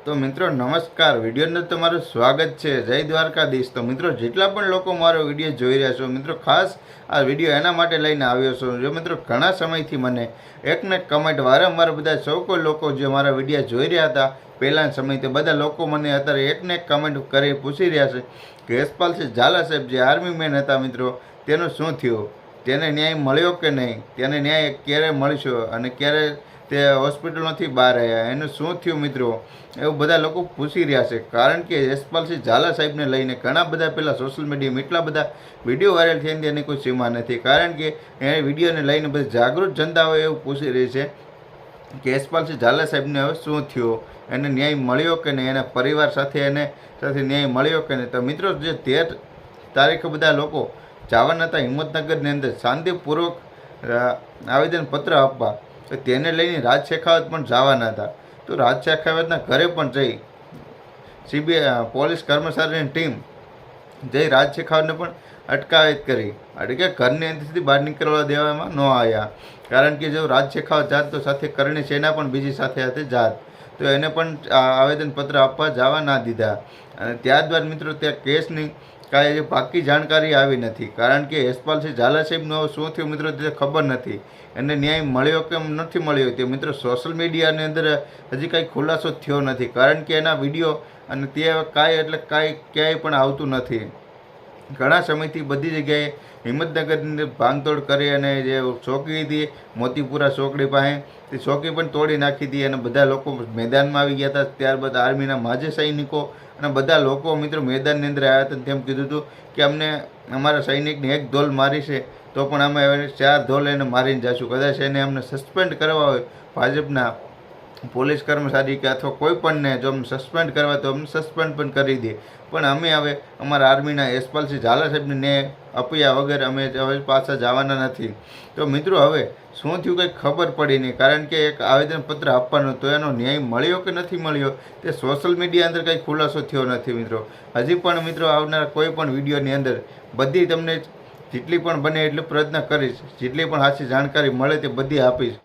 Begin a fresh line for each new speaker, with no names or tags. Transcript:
તો મિત્રો નમસ્કાર, વિડીયોનું તમારું સ્વાગત છે। જય દ્વારકાધીશ। તો મિત્રો જેટલા પણ લોકો મારો વિડીયો જોઈ રહ્યા છો મિત્રો, ખાસ આ વિડીયો એના માટે લઈને આવ્યો છું। જો મિત્રો ઘણા સમયથી મને એકને એક કમેન્ટ વારંવાર બધા સૌ કોઈ લોકો જે મારા વિડીયો જોઈ રહ્યા હતા પહેલાના સમયથી, બધા લોકો મને અત્યારે એકને એક કમેન્ટ કરી પૂછી રહ્યા છે કે યશપાલસિંહ ઝાલા સાહેબ જે આર્મી મેન હતા મિત્રો, તેનું શું થયું, તેને ન્યાય મળ્યો કે નહીં, તેને ન્યાય ક્યારે મળશો અને ક્યારે તે હોસ્પિટલમાંથી બહાર આવ્યા, એનું શું થયું મિત્રો, એવું બધા લોકો પૂછી રહ્યા છે। કારણ કે યશપાલસિંહ ઝાલા સાહેબને લઈને ઘણા બધા પહેલાં સોશિયલ મીડિયામાં એટલા બધા વિડીયો વાયરલ થઈને તેની કોઈ સીમા નથી। કારણ કે એ વિડીયોને લઈને બધી જાગૃત જનતાઓ એવું પૂછી રહી છે કે યશપાલસિંહ ઝાલા સાહેબને હવે શું થયું, એને ન્યાય મળ્યો કે નહીં, એના પરિવાર સાથે ન્યાય મળ્યો કે નહીં। તો મિત્રો જે 13 તારીખે બધા લોકો જવાના હતા હિંમતનગરની અંદર શાંતિપૂર્વક આવેદનપત્ર આપવા, તો તેને લઈને રાજ શેખાવત પણ જવાના હતા। તો રાજ શેખાવતના ઘરે પણ જઈ સીબીઆઈ પોલીસ કર્મચારીની ટીમ જઈ રાજ શેખાવતને પણ અટકાયત કરી, એટલે કે ઘરની અંદરથી બહાર નીકળવા દેવામાં ન આવ્યા। કારણ કે જો રાજ શેખાવત જાત તો સાથે કરણી સેના પણ બીજી સાથે જાત, તો એને પણ આવેદનપત્ર આપવા જવા ના દીધા। અને ત્યારબાદ મિત્રો ત્યાં કેસની કાંઈ પાકી જાણકારી આવી નથી। કારણ કે યશપાલસિંહ ઝાલા સાહેબનું શું થયું મિત્રો તે ખબર નથી, એને ન્યાય મળ્યો કે નથી મળ્યો તે મિત્રો સોશિયલ મીડિયાની અંદર હજી કાંઈ ખુલાસો થયો નથી। કારણ કે એના વિડીયો અને તે કાંઈ ક્યાંય પણ આવતું નથી। ઘણા સમયથી બધી જગ્યાએ હિંમતનગરની ભાંગતોડ કરી અને જે ચોકી હતી મોતીપુરા ચોકડી પાસે, તે ચોકી પણ તોડી નાખી હતી અને બધા લોકો મેદાનમાં આવી ગયા હતા। ત્યારબાદ આર્મીના માજી સૈનિકો અને બધા લોકો મિત્રો મેદાનની અંદર આવ્યા હતા, તેમ કીધું હતું કે અમને અમારા સૈનિકને એક ધોલ મારી છે તો પણ અમે હવે 4 ધોલ એને મારીને જઈશું, કદાચ એને અમને સસ્પેન્ડ કરવા હોય ભાજપના પોલીસ કર્મચારી કે અથવા કોઈ પણને જો અમને સસ્પેન્ડ કરવા તો અમને સસ્પેન્ડ પણ કરી દે, પણ અમે હવે અમારા આર્મીના યશપાલસિંહ ઝાલા સાહેબને ન્યાય અપાયા વગર અમે હવે પાછા જવાના નથી। તો મિત્રો હવે શું થયું કંઈ ખબર પડી નહીં। કારણ કે એક આવેદનપત્ર આપવાનું તો એનો ન્યાય મળ્યો કે નથી મળ્યો તે સોશિયલ મીડિયા અંદર કંઈ ખુલાસો થયો નથી મિત્રો। હજી પણ મિત્રો આવનાર કોઈ પણ વિડીયોની અંદર બધી તમને જેટલી પણ બને એટલો પ્રયત્ન કરીશ, જેટલી પણ સાચી જાણકારી મળે તે બધી આપીશ।